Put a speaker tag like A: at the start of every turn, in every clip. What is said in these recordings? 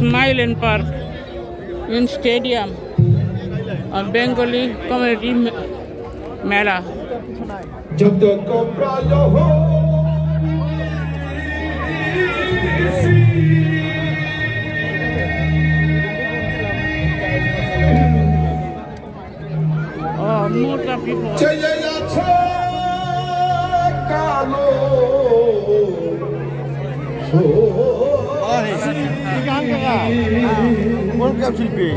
A: Smile and Park in Stadium of Bengali Community Mela. Oh, more people.
B: Welcome to be.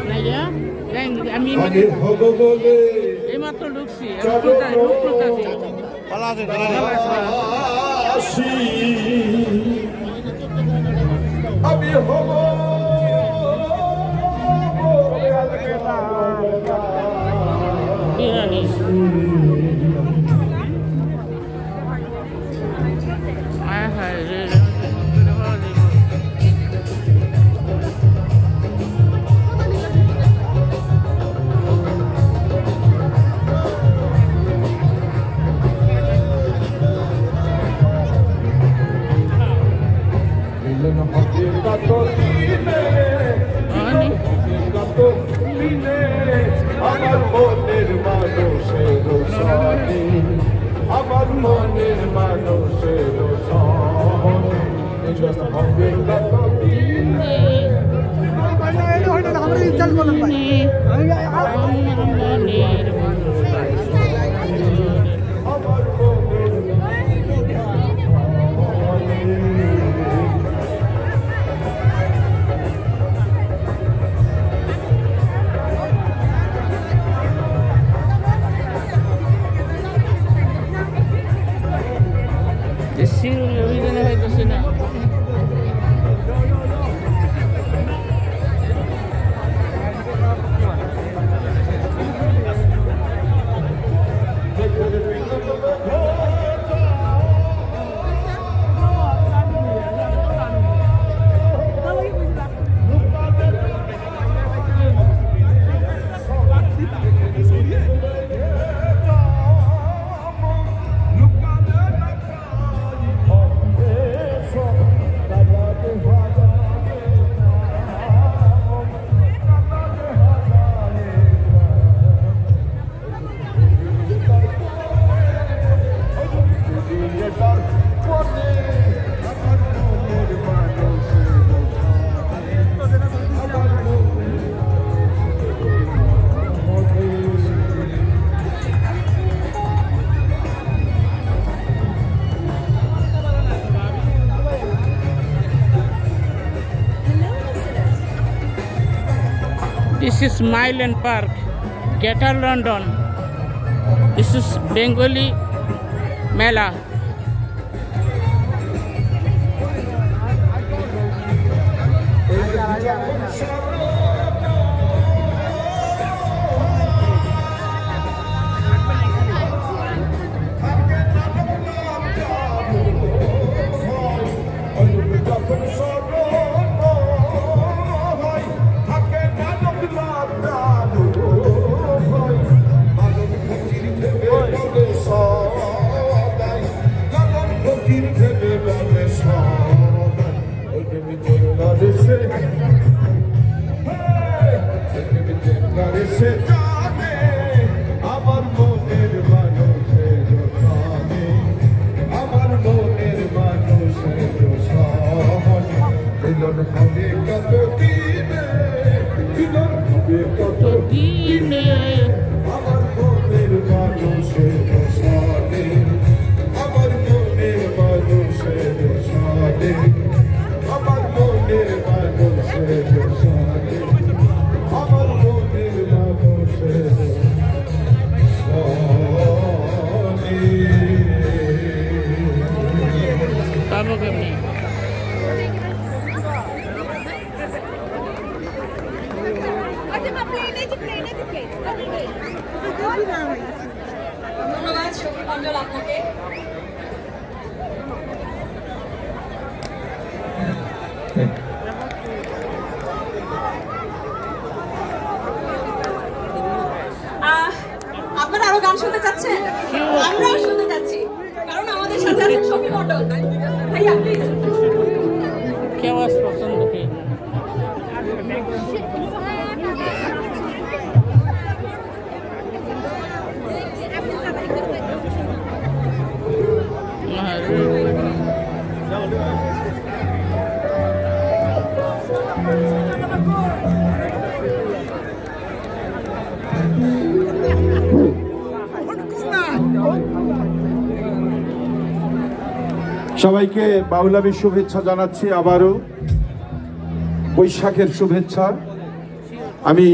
A: Naya, আমি এইমাত্র ঢুকছি
B: আমি হব
A: biryani This is Smile and Park, Greater London. This is Bengali Mela.
C: আপনারা আরো গান শুনতে চাচ্ছেন? আমরাও শুনতে চাচ্ছি, কারণ আমাদের সাথে আছেন শফি মন্ডল। ভাইয়া প্লিজ।
A: क्या आवाज पसंद की
B: সবাইকে বাউলাবীর শুভেচ্ছা জানাচ্ছি, আবারও বৈশাখের শুভেচ্ছা। আমি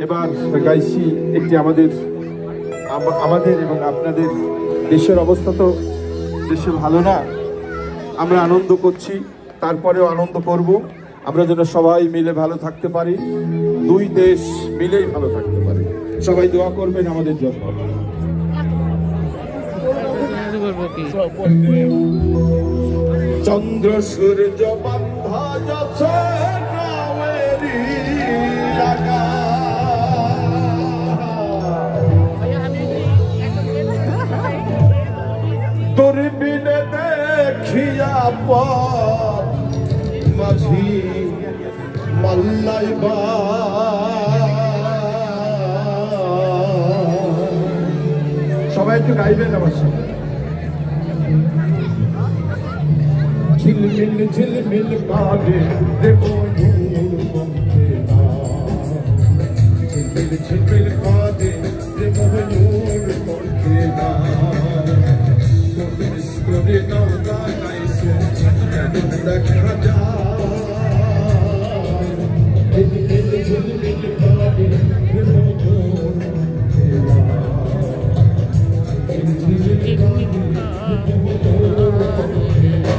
B: এবার গাইছি একটি আমাদের এবং আপনাদের দেশের অবস্থা তো দেশে ভালো না, আমরা আনন্দ করছি, তারপরেও আনন্দ করব, আমরা যেন সবাই মিলে ভালো থাকতে পারি, দুই দেশ মিলেই ভালো থাকতে পারি। সবাই দোয়া করবেন আমাদের জন্য। চন্দ্র সূর্য বান্ধা যাচ্ছে নাওয়েরি লাগা, তোর বিনে দেখিয়া পথ মাঝি মাল্লাইবা, সবাই একটু গাইবেন আমার সাথে। ঝিলমিল ঝিলমিল কাঁদে দেখো নূর পঙ্খেরা, ঝিলমিল ঝিলমিল কাঁদে দেখো নূর পঙ্খেরা, কোন করে নাও গাইছে কেন দেখা যায়, ঝিলমিল ঝিলমিল কাঁদে দেখো নূর পঙ্খেরা, ঝিলমিল কাঁদে দেখো নূর পঙ্খেরা।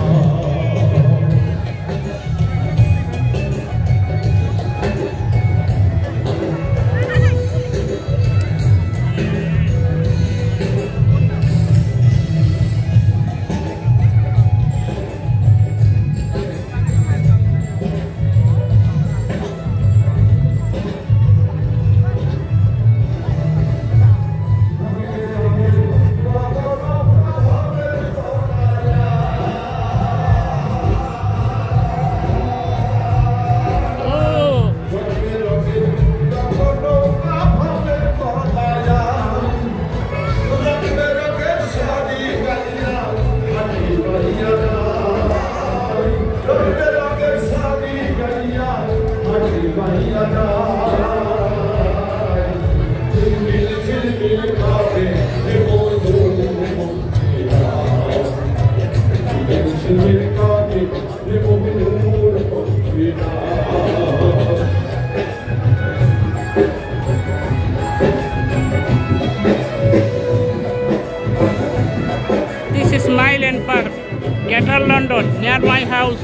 A: This is Myland Park, Greater London, near my house.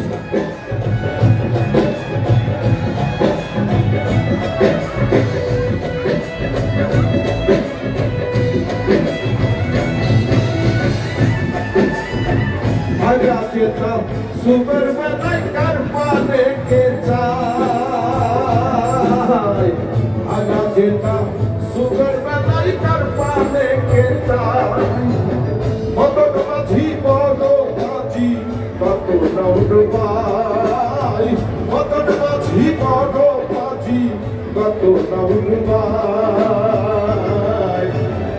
B: सुबर बनाई कर पाने के चाय, आगा देता सुबर बनाई कर पाने के चाय, मदन माझी बड़ो माझी बातो नौरबाई, मदन माझी बड़ो माझी बातो नौरबाई,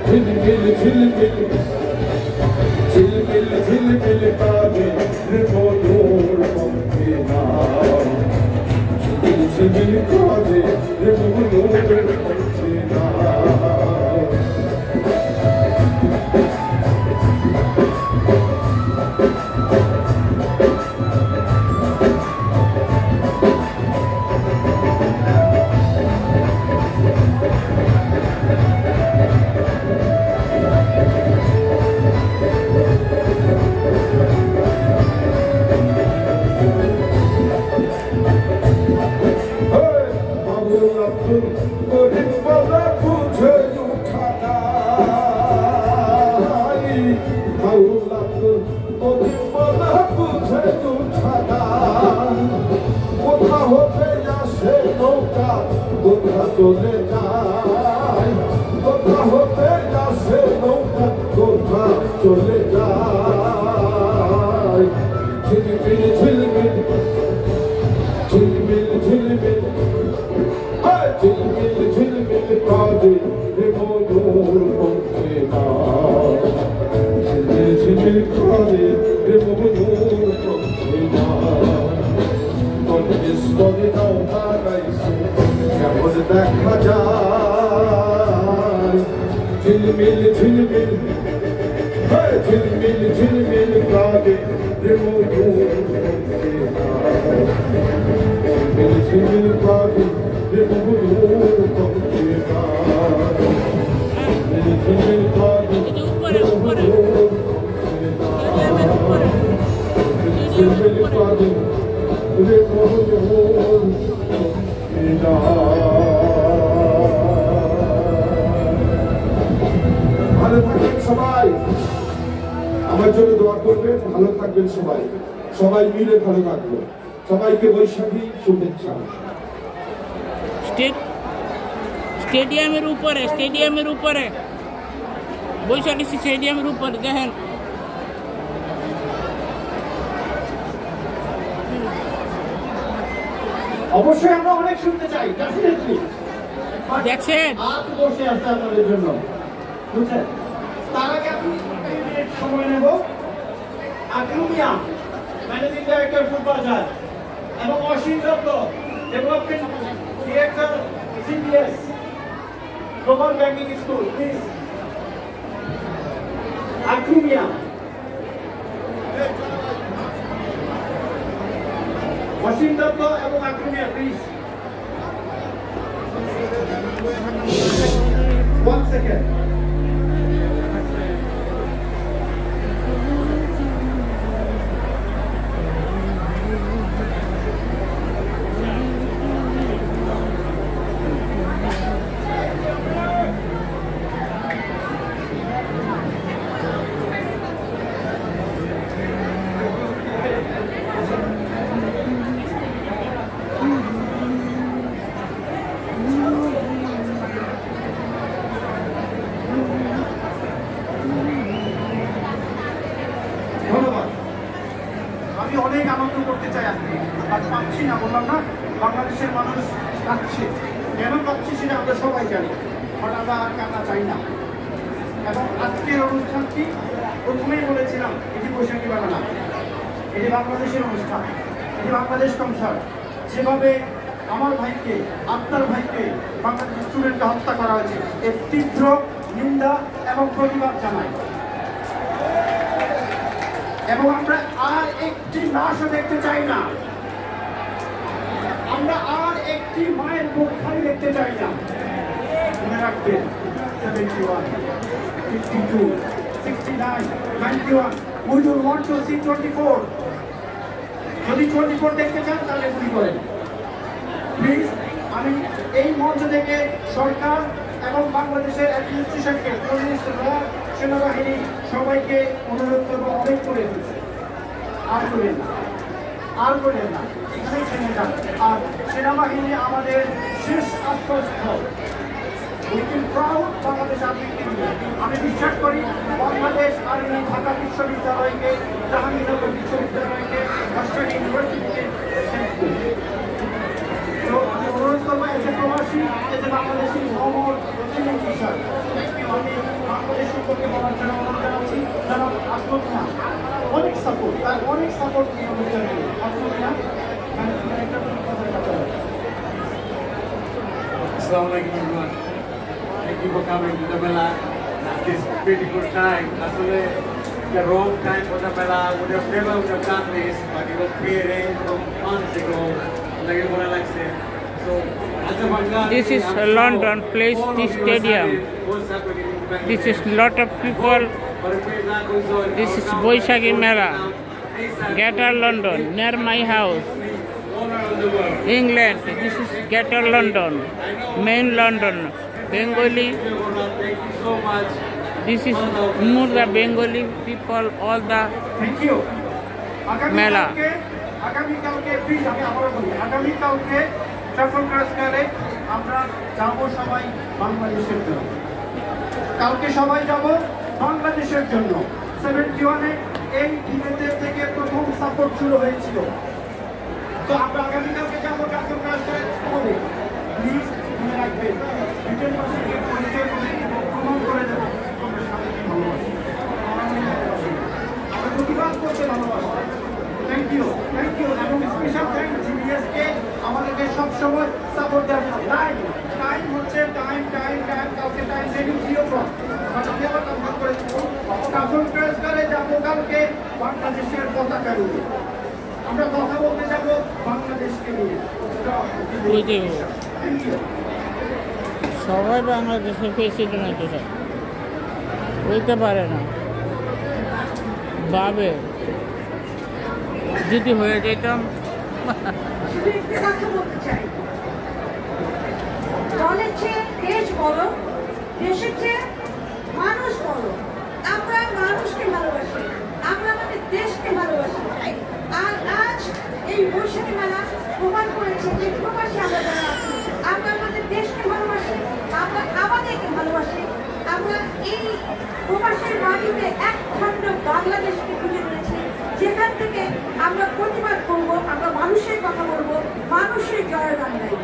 B: झिलमिल झिलमिल झिलमिल झिलमिल कावे देखो नूर पंखेरा, झिलमिल कावे देखो नूर पंखेरा। Hey, চলে যায় কোথা হতে আসে নৌকা কোথা চলে যায় ঝিলমিল ঝিলমিল ঝিলমিল ঝিলমিল ঝিলমিল ঝিলমিল কাঁদে রে মধুর পক্ষে না ঝিলমিল ঝিলমিল কাঁদে রে মধুর পক্ষে না স্তরে নাও হারাইছে কেমন দেখা যায় ঝিলমিল ঝিলমিল ঝিলমিল ঝিলমিল কাঁদে রে মধুর পক্ষে না ঝিলমিল ঝিলমিল কাঁদে রে মধুর পক্ষে না ঝিলমিল ঝিলমিল কাঁদে রে মধুর পক্ষে না ঝিলমিল কাঁদে রে মধুর পক্ষে না। ভালো থাকবেন সবাই, আমার জন্য দোয়া করবেন, ভালো থাকবেন সবাই, সবাই মিলে ভালো থাকবো। সবাইকে বৈশাখী শুভেচ্ছা।
A: স্টেডিয়ামের উপরে বৈশাখী স্টেডিয়ামের উপরে দেখেন
D: অবশ্যই আমরা অনেক শুনতে চাই, ডেফিনেটলি
A: দেখছেন
D: হাত বসে আছে আপনাদের জন্য, বুঝছেন? তার আগে আমি সময় নেব। আক্রমিয়া ম্যানেজিং ডাইরেক্টর ফুটবাজার এবং Asim Dutta development director CDS global banking school, please. আক্রমিয়া অসীম দত্ত এবং আক্রমিয়া, প্লিজ। 1 সেকেন্ড। আমি অনেক আনন্দ করতে চাই আজকে, আর পাচ্ছি না, বললাম না বাংলাদেশের মানুষ কাঁদছে, কেন কাঁদছে সেটা আমরা সবাই জানি, বাট আমরা আর কান্না চাই না। এবং আজকের অনুষ্ঠানটি প্রথমেই বলেছিলাম এটি বৈশাখী মেলা না, এটি বাংলাদেশের অনুষ্ঠান, এটি বাংলাদেশ কনসার্ট। যেভাবে আমার ভাইকে, আপনার ভাইকে বাংলাদেশ স্টুডেন্টকে হত্যা করা হয়েছে, এর তীব্র নিন্দা এবং প্রতিবাদ জানাই। এবং আমরা আর একটি লাশও দেখতে চাই না, আমরা আর একটি মায়ের মুখ খালি দেখতে চাই না। মনে রাখবেন 71, 52, 69, 91, we don't want to see 24. যদি 24 দেখতে চান তাহলে গুলি করেন, প্লিজ। আমি এই মঞ্চ থেকে সরকার এবং বাংলাদেশের অ্যাডমিনিস্ট্রেশনকে, পুলিশ, র্যাব, সেনাবাহিনী সবাইকে অনুরোধ করবো, অনেক করে দিচ্ছে, আর করেন না, আর করেন না, এখানেই থেমে যান। আর সেনাবাহিনী আমাদের শেষ আশ্রয়স্থল। বাংলাদেশ আর্মিকে নিয়ে আমি বিশ্বাস করি বাংলাদেশ আর্মি ঢাকা বিশ্ববিদ্যালয়কে, জাহাঙ্গীরনগর বিশ্ববিদ্যালয়কে, রাজশাহী ইউনিভার্সিটিকে আমি অনুরোধ করবো, এসে প্রবাসী, এসে বাংলাদেশি ভ্রমণ টিচার, আমি বাংলাদেশ সম্পর্কে বলার জন্য অনুরোধ জানাচ্ছি। যারা আত্মজ্ঞা অনেক সাপোর্ট, তার অনেক সাপোর্ট নিয়ে অনুষ্ঠান করি। আত্মজ্ঞা
E: Assalamu alaikum everyone. Thank you for coming to the Mela at this critical time. Actually, the wrong time for the Mela. We have never would have done this, but it was prearranged from months ago. Like everyone likes it. So, as a Bangladeshi,
A: This is London Place Stadium. This is lot of people. This is Boishagi Mela, Greater London, near my house. England, this is Greater London, main London, Bengali.
E: Thank you so much.
A: This is more the Bengali people, all the
D: thank you.
A: মেলা।
D: আগামীকালকে please আমি আবারও বলি, আগামীকালকে Trafalgar স্কয়ারে আমরা যাব সবাই বাংলাদেশের জন্য। কালকে সবাই যাব বাংলাদেশের জন্য। 71-এ এই দিনের থেকে প্রথম সাপোর্ট শুরু হয়েছিল। তো আমরা আগামীকালকে যাবো জাতীয় রাষ্ট্রের হবে। প্লিজ মনে রাখবেন, ব্রিটেন ভাষাকে পরিচয় প্রমাণ করে দেবো আমরা স্বাধীনতা ভালোবাসি, আমরা প্রতিবাদ করতে ভালোবাসি। থ্যাংক ইউ এবং স্পেশাল থ্যাংক জিবিএসকে আমাদেরকে সবসময় সাপোর্ট দেওয়ার জন্য। টাইম হচ্ছে টাইম কালকে টাইম সেটিং 0 আমি আবার কনফার্ম করে দেবো। কার্টুন প্রেস করে যাবো কালকে বাংলাদেশের পতাকা নিয়ে, আমরা কথা বলতে যাবো বাংলাদেশকে নিয়ে।
A: সবাই বাংলাদেশের প্রেসিডেন্ট হতে চায়, হইতে পারে না, ভাবে যদি হয়ে যেতাম।
C: শুধু একটু কথা বলতে চাই, দলের চেয়ে দেশ বড়, দেশের চেয়ে মানুষ বড়। আমরা মানুষকে ভালোবাসি, আমরা আমাদের দেশকে ভালোবাসি। আর আজ এই বৈশাখী মেলা প্রমাণ করেছে যে প্রবাসী আমরা যারা আছি, আমরা আমাদের দেশকে ভালোবাসি, আমরা আমাদেরকে ভালোবাসি। আমরা এই প্রবাসীর মাটিতে একখণ্ড বাংলাদেশকে খুঁজে নিয়েছি, যেখান থেকে আমরা প্রতিবাদ করব, আমরা মানুষের কথা বলবো, মানুষের জয়গান গাইব।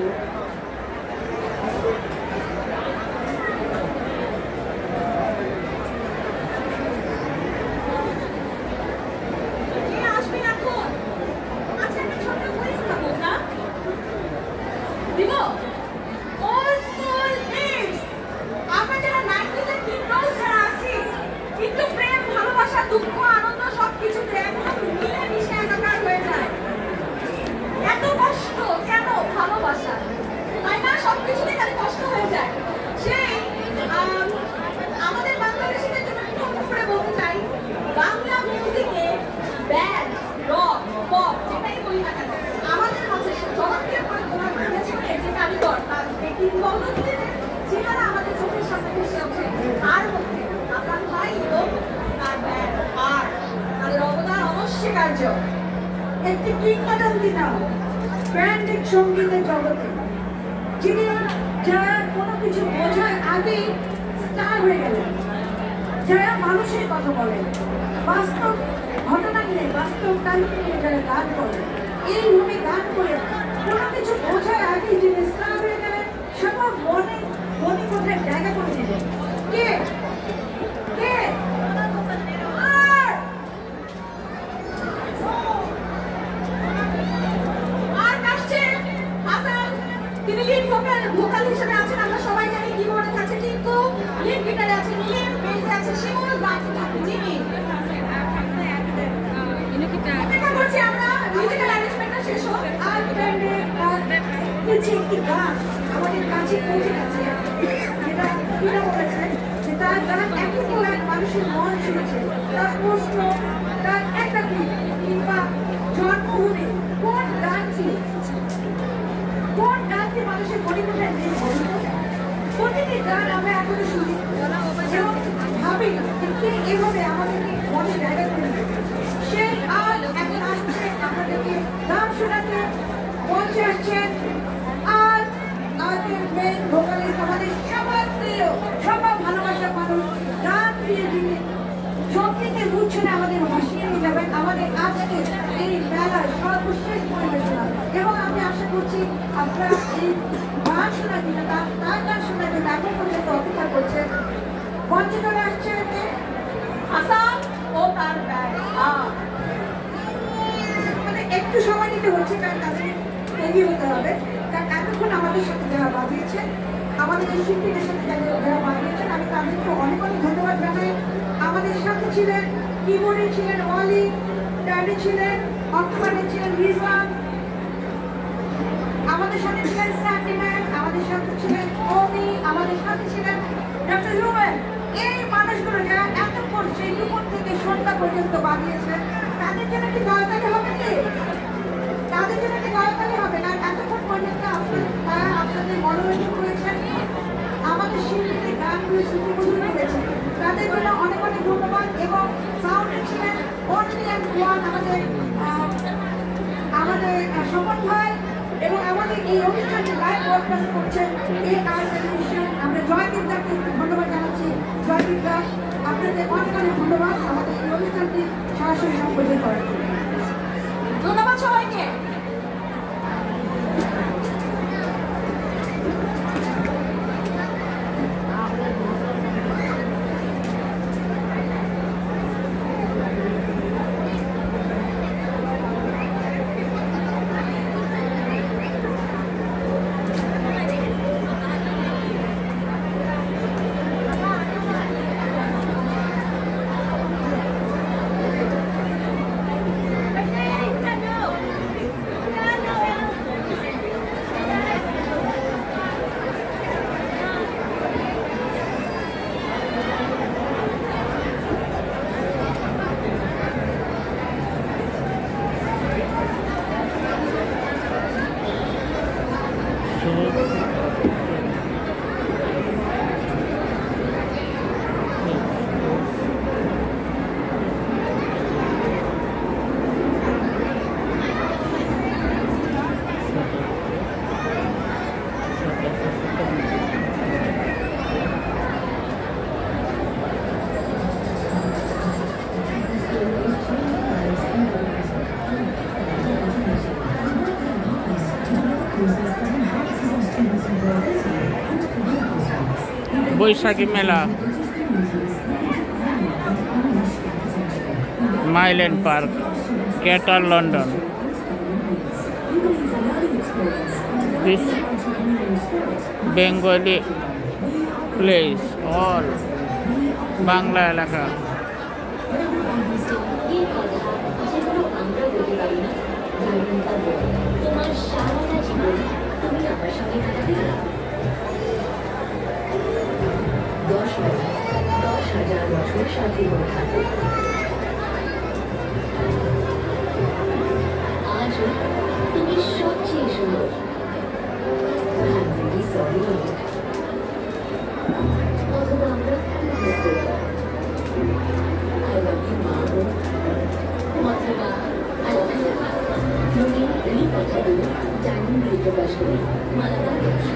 C: একটি কিংবদন্তি নাম ব্যান্ডিক সঙ্গীতের জগতে, যিনি যারা কোনো কিছু বোঝার আগেই স্টার হয়ে গেলেন, যারা মানুষের কথা বলেন, বাস্তব ঘটনা নিয়ে, বাস্তব কাহিনী নিয়ে যারা গান করেন, এইভাবে গান করে কোনো কিছু বোঝার আগেই যিনি স্টার হয়ে গেলেন, সবার মনে মনে কোথায় জায়গা করে দিলেন। কে কে তিনি লিড ভোকাল হিসেবে আছেন। আমরা সবাই জানি কিবোর্ডে আছে টিঙ্কু, লিড গিটারে আছে নীলিম, বেসে আছে শিমুল, বাকি থাকে জিমি। অপেক্ষা করছি আমরা মিউজিক্যাল অ্যারেঞ্জমেন্টটা শেষ হোক। আর ব্যান্ডে কিছু একটি গান আমাদের কাছে পৌঁছে গেছে, যেটা কিনা বলেছে যে তার গান একই পর এক মানুষের মন ছুঁয়েছে। তার প্রশ্ন, তার একাকী কিংবা জন্মভূমি, কোন গানটি মানুষের পরিবেশের নেই, প্রতিটি গান আমরা এখনো শুনি এবং ভাবি কিন্তু এভাবে আমাদেরকে মনে জায়গা করে দেবে। সেই আজ এখন আসছে আমাদেরকে গান শোনাতে মঞ্চে আসছেন। আর আমাদের মেন ভোকালিস্ট, আমাদের সবার প্রিয়, সবার ভালোবাসার মানুষ, গান দিয়ে যিনি সবদিকে গুচ্ছনে আমাদের ভাসিয়ে নিয়ে যাবেন আমাদের আজকে এই মেলার সর্বশেষ পরিবেশনা। এবং আমি আশা করছি আপনারা এই গান শোনার জন্য, তার গান শোনার জন্য এখন পর্যন্ত অপেক্ষা করছেন। মঞ্চে চলে আসছে আসাম ও তার মানে একটু সময় নিতে হচ্ছে, কারণ তাদের তৈরি হতে হবে। কারণ এতক্ষণ আমাদের সাথে যারা বাজিয়েছেন, আমাদের এই শিল্পীদের সাথে যারা বাজিয়েছেন, আমি তাদেরকে অনেক অনেক ধন্যবাদ জানাই। আমাদের সাথে ছিলেন কিবোর্ডে ছিলেন ওয়ালি, ট্যাডে ছিলেন, অক্টোবরে ছিলেন রিজওয়ান, আমাদের সাথে ছিলেন স্যান্ডিম্যান, আমাদের সাথে ছিলেন ওমি, আমাদের সাথে ছিলেন ডক্টর রুবেন। এই মানুষগুলো যারা এতক্ষণ সেই দুপুর থেকে সন্ধ্যা পর্যন্ত বানিয়েছেন, তাদের জন্য কি গয়তালি হবে কি? তাদের জন্য কি গয়তালি হবে না? এতক্ষণ পর্যন্ত তারা আপনাদের মনোরঞ্জন করেছেন, আমাদের শিল্পীদের গানগুলো শ্রুতিমধুর হয়েছে, তাদের জন্য অনেক অনেক ধন্যবাদ। এবং সাউন্ডে ছিলেন অনলি অ্যান্ড ওয়ান আমাদের সমন্বয়, এবং আমাদের এই অনুষ্ঠানটি লাইভ ব্রডকাস্ট করছেন আপনাদের অনেক অনেক ধন্যবাদ আমাদের এই অনুষ্ঠানটি সরাসরি সম্প্রচার করার জন্য। ধন্যবাদ সবাইকে।
A: বৈশাখী মেলা, Mile End park, greater London. This Bengali place, all Bangla এলাকা।
F: তোমার সারাটা জীবন তুমি আমার সঙ্গে কাটাবে। 10,000 বছর সাথে থাকো। আজও তুমি সবচেয়ে সুন্দর। অথবা আমরা I love you, মা। অথবা তুমি এই কথাগুলো ডায়মন্ড দিয়ে প্রকাশ করে মালামাল করছো।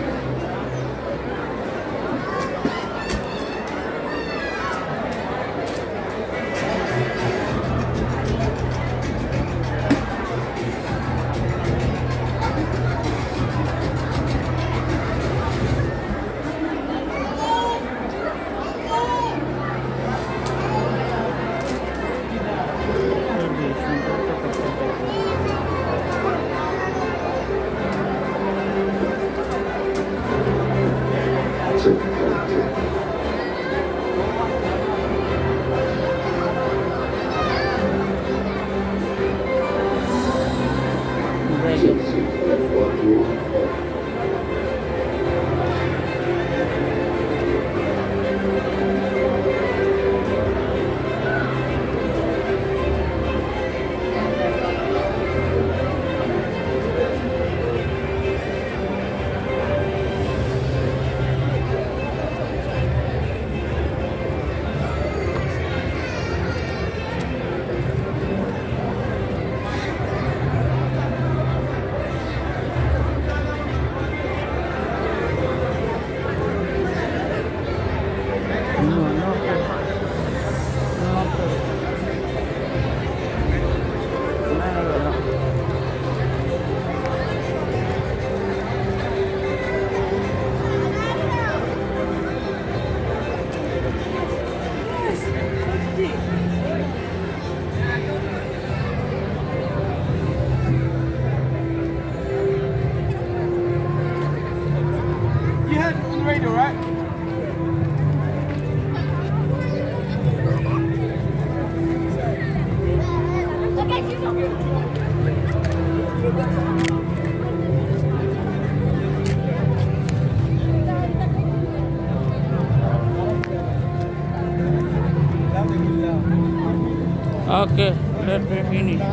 A: Okay, let me finish.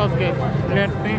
A: Okay, let me